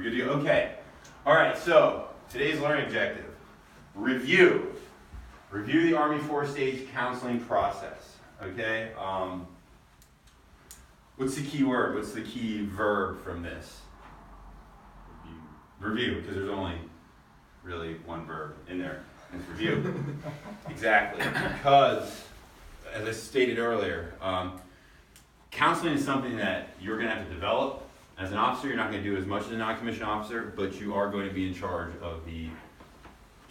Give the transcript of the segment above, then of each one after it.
We're good to go? Okay. All right, so today's learning objective. Review. Review the Army 4-stage counseling process. Okay? What's the key word? What's the key verb from this? Review, because there's only really one verb in there. It's review. Exactly. Because, as I stated earlier, counseling is something that you're going to have to develop. As an officer, you're not going to do as much as a non-commissioned officer, but you are going to be in charge of the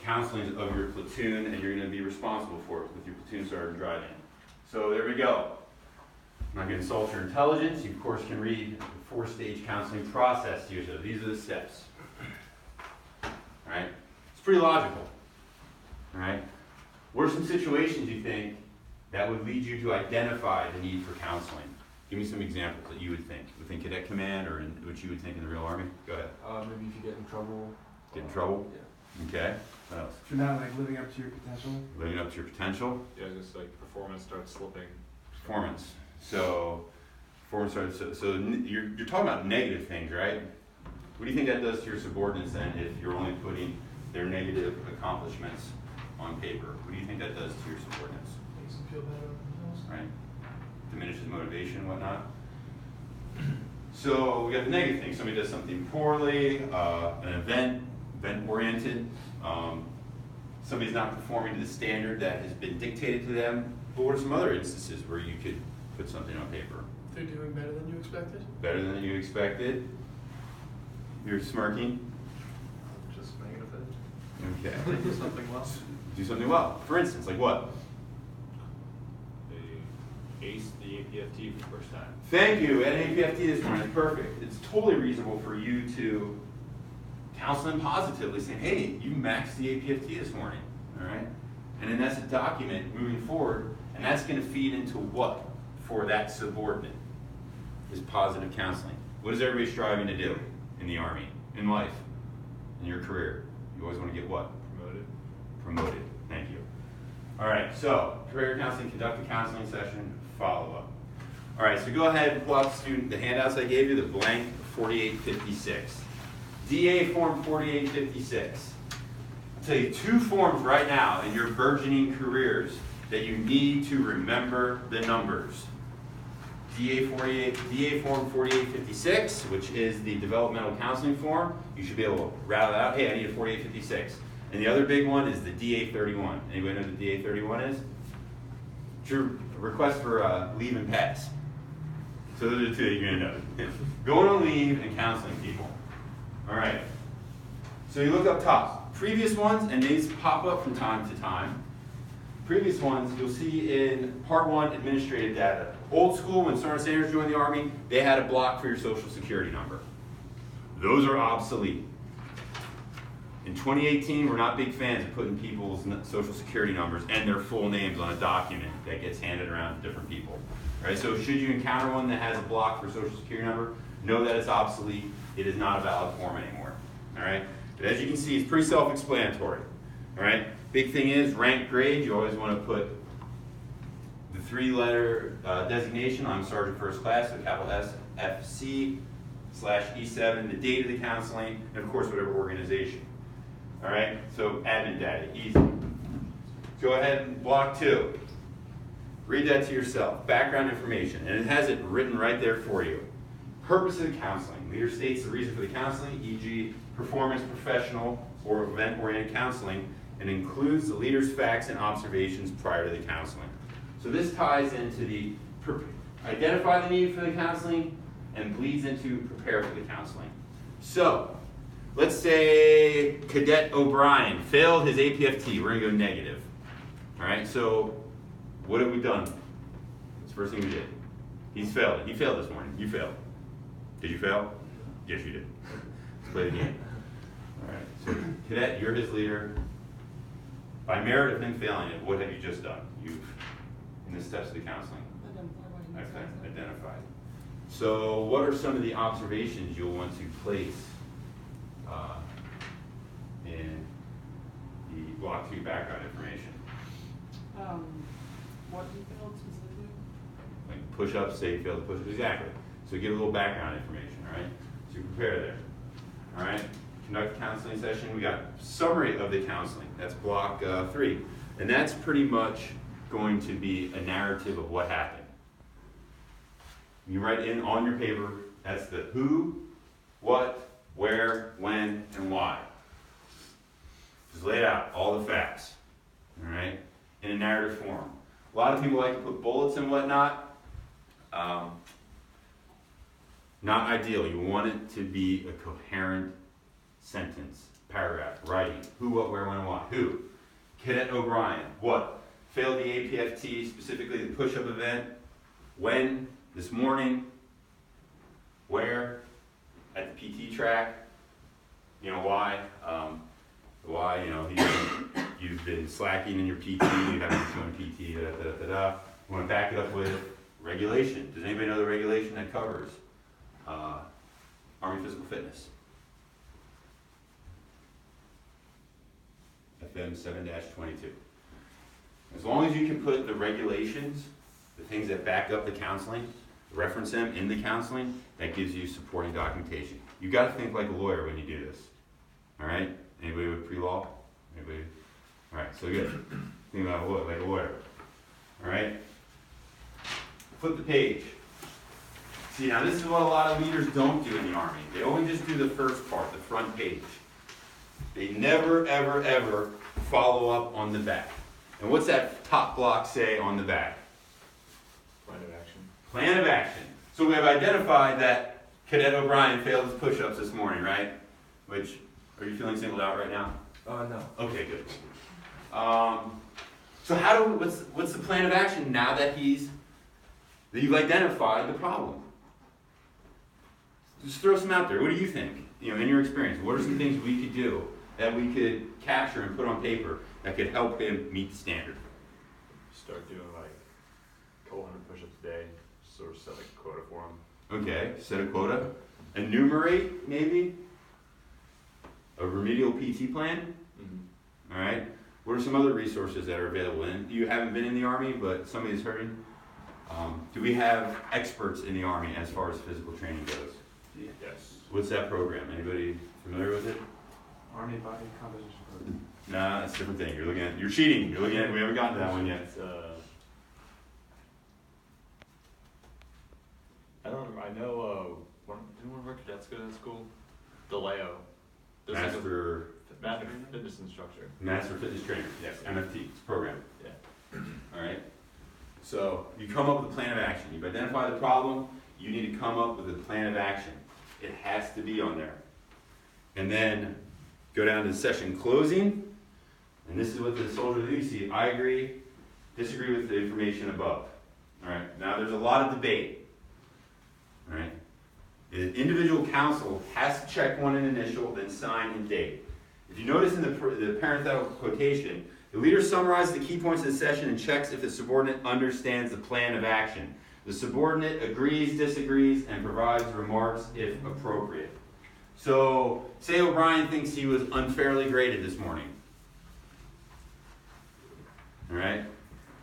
counseling of your platoon, and you're going to be responsible for it with your platoon sergeant driving. So there we go. I'm not going to insult your intelligence. You, of course, can read the 4-stage counseling process usually. These are the steps. All right? It's pretty logical. All right? What are some situations you think that would lead you to identify the need for counseling? Give me some examples that you would think within Cadet Command or in what you would think in the real Army. Go ahead. Maybe if you get in trouble. Get in trouble? Yeah. Okay. What else? If you're not like living up to your potential. Living up to your potential. Yeah, just like performance starts slipping. Performance. So, performance starts. So you're talking about negative things, right? What do you think that does to your subordinates then if you're only putting their negative accomplishments on paper? What do you think that does to your subordinates? Makes them feel better about themselves. Right? Diminishes motivation and whatnot. So we got the negative thing. Somebody does something poorly, an event-oriented. Somebody's not performing to the standard that has been dictated to them. But what are some other instances where you could put something on paper? They're doing better than you expected. Better than you expected. You're smirking. Just negative it. Okay. Do something well. Do something well. For instance, like what? They aced the APFT for the first time. Thank you. At APFT this morning, perfect. It's totally reasonable for you to counsel them positively, saying, hey, you maxed the APFT this morning, all right? And then that's a document moving forward, and that's going to feed into what for that subordinate is positive counseling. What is everybody striving to do in the Army, in life, in your career? You always want to get what? Promoted. Promoted. Thank you. All right, so career counseling, conduct a counseling session, follow up. All right, so go ahead and pull out the handouts I gave you, the blank 4856. DA form 4856. I'll tell you 2 forms right now in your burgeoning careers that you need to remember the numbers. DA form 4856, which is the developmental counseling form. You should be able to rattle out, hey, I need a 4856. And the other big one is the DA 31. Anybody know what the DA 31 is? It's your request for leave and pass. So those are the 2 that you're going to know. Going on leave and counseling people. All right. So you look up top. Previous ones, and these pop up from time to time. Previous ones you'll see in Part 1 administrative data. Old school, when Sergeant Sanders joined the Army, they had a block for your social security number. Those are obsolete. In 2018, we're not big fans of putting people's social security numbers and their full names on a document that gets handed around to different people. All right, so should you encounter one that has a block for social security number, know that it's obsolete. It is not a valid form anymore. All right, but as you can see, it's pretty self-explanatory. All right, big thing is rank grade. You always want to put the 3-letter designation. I'm Sergeant First Class, so capital SFC/E7, the date of the counseling, and of course whatever organization. All right, so admin data, easy. Go ahead and block 2. Read that to yourself. Background information, and it has it written right there for you. Purpose of the counseling. Leader states the reason for the counseling, e.g. performance, professional, or event-oriented counseling, and includes the leader's facts and observations prior to the counseling. So this ties into the identify the need for the counseling and bleeds into prepare for the counseling. So, let's say Cadet O'Brien failed his APFT. We're going to go negative. All right, so what have we done? That's the first thing we did. He's failed it. He failed this morning. You failed. Did you fail? Yes, you did. Let's play the game. All right, so Cadet, you're his leader. By merit of him failing it, what have you just done? You've, in the steps of the counseling, identified. So what are some of the observations you'll want to place in the block 2 background information? What he failed specifically? Like push-ups, say you failed the push-ups. Exactly. So give a little background information, all right? So you prepare there. All right, conduct a counseling session. We got summary of the counseling. That's block 3. And that's pretty much going to be a narrative of what happened. You write in on your paper, that's the who, what, where, when, and why. Just lay it out, all the facts, all right, in a narrative form. A lot of people like to put bullets and whatnot. Not ideal. You want it to be a coherent sentence, paragraph, writing. Who, what, where, when, and why. Who? Cadet O'Brien. What? Failed the APFT, specifically the push-up event. When? This morning. Where? At the PT track. You know, why? Why, you know, you've been slacking in your PT, you haven't been showing PT, da-da-da-da-da. You want to back it up with regulation. Does anybody know the regulation that covers Army physical fitness? FM 7-22. As long as you can put the regulations, the things that back up the counseling, reference them in the counseling, that gives you supporting documentation. You got to think like a lawyer when you do this. All right? Anybody with pre-law? Anybody? All right, so good. Think about what, like a lawyer. All right? Flip the page. See, now this is what a lot of leaders don't do in the Army. They only just do the first part, the front page. They never, ever, ever follow up on the back. And what's that top block say on the back? Plan of action. Plan of action. So we have identified that Cadet O'Brien failed his push-ups this morning, right? Which, are you feeling singled out right now? No. Okay, good. So what's the plan of action now that you've identified the problem? Just throw some out there. What do you think? You know, in your experience, what are some things we could do that we could capture and put on paper that could help him meet the standard? Start doing like a couple hundred push-ups a day, sort of set like a quota for him. Okay, set a quota. Enumerate, maybe? A remedial PT plan? Mm-hmm. All right. What are some other resources that are available? And you haven't been in the Army, but somebody's hurting. Do we have experts in the Army as far as physical training goes? Yes. What's that program? Anybody familiar with it? Army body composition program. Nah, that's a different thing. You're cheating. We haven't gotten to that one yet. It's, I don't remember. I know, didn't one of our cadets go to that school? DeLeo. There's like Master a fitness instructor. Master Fitness Trainer. Yes, MFT. It's a program. Yeah. All right. So you come up with a plan of action. You've identified the problem. You need to come up with a plan of action. It has to be on there. And then go down to the session closing. And this is what the soldier do. You see, I agree, disagree with the information above. All right. Now there's a lot of debate. All right. The individual counsel has to check one in initial, then sign and date. If you notice in the parenthetical quotation, the leader summarizes the key points of the session and checks if the subordinate understands the plan of action. The subordinate agrees, disagrees, and provides remarks if appropriate. So, say O'Brien thinks he was unfairly graded this morning. All right?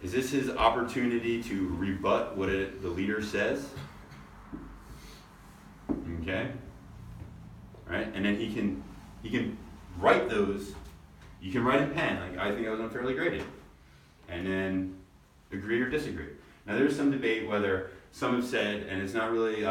Is this his opportunity to rebut what the leader says? Okay? All right? And then he can write those. You can write in pen, like, I think I was unfairly graded. And then agree or disagree. Now there's some debate whether some have said, and it's not really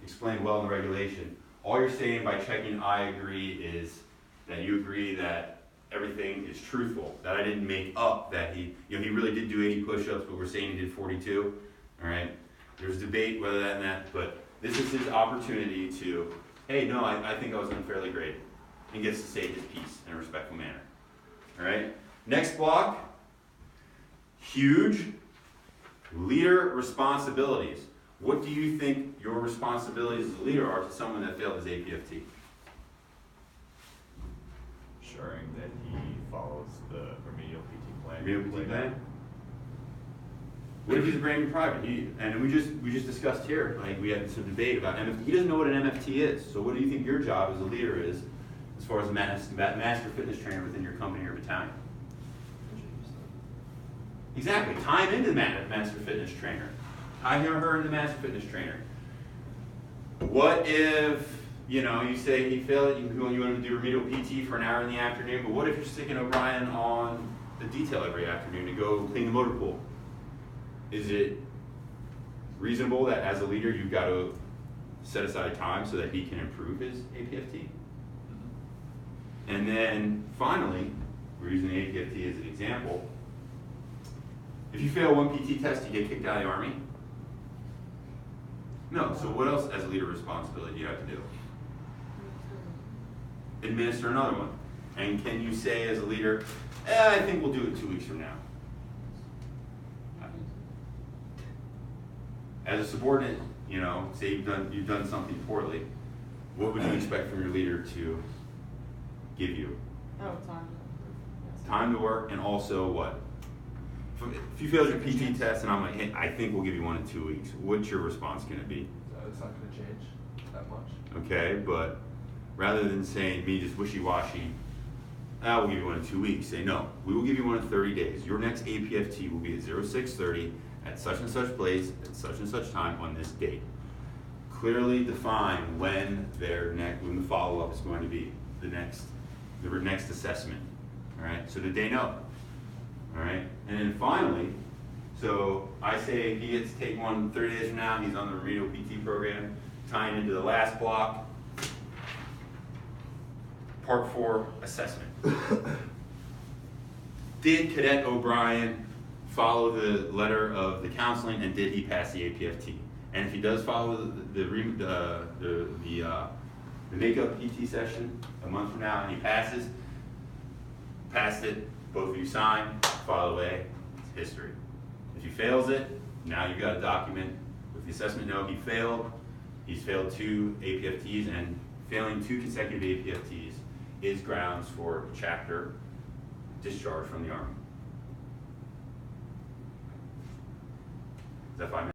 explained well in the regulation, all you're saying by checking I agree is that you agree that everything is truthful, that I didn't make up that he really did do 80 push-ups, but we're saying he did 42, all right? There's debate whether that and that, but this is his opportunity to, hey, no, I think I was unfairly graded, and gets to say his piece in a respectful manner, all right? Next block, huge, leader responsibilities. What do you think your responsibilities as a leader are to someone that failed his APFT? Ensuring that he follows the remedial PT plan. Remedial PT plan? What if he's a brand new private? And we just discussed here, like we had some debate about MFT. He doesn't know what an MFT is. So what do you think your job as a leader is as far as a master fitness trainer within your company or battalion? Exactly. Tie him into the master fitness trainer. Tie him or her into the master fitness trainer. What if you know, you say he failed, you want him to do remedial PT for an hour in the afternoon, but what if you're sticking O'Brien on the detail every afternoon to go clean the motor pool? Is it reasonable that as a leader you've got to set aside time so that he can improve his APFT? And then finally, we're using the APFT as an example. If you fail one PT test, you get kicked out of the Army? No, so what else as a leader responsibility do you have to do? Administer another one. And can you say as a leader, I think we'll do it 2 weeks from now? As a subordinate, you know, say you've done something poorly, what would you expect from your leader to give you? Oh, time. Yes. Time to work, and also what? If you failed your PT test and I'm like, hey, I think we'll give you 1 in 2 weeks, what's your response going to be? It's not gonna change that much. Okay, but rather than saying me just wishy-washy, we'll give you 1 in 2 weeks, say no, we will give you 1 in 30 days. Your next APFT will be at 0630 at such and such place at such and such time on this date. Clearly define when when the follow-up is going to be, the next assessment. All right, so that they know. All right, and then finally, so I say he gets to take one 30 days from now, he's on the remedial PT program, tying into the last block, Part 4 assessment. Did Cadet O'Brien follow the letter of the counseling, and did he pass the APFT? And if he does follow the makeup PT session a month from now, and he passed it, both of you sign, file away, it's history. If he fails it, now you've got a document with the assessment note he failed. He's failed 2 APFTs, and failing 2 consecutive APFTs is grounds for chapter discharge from the Army. Is that 5 minutes?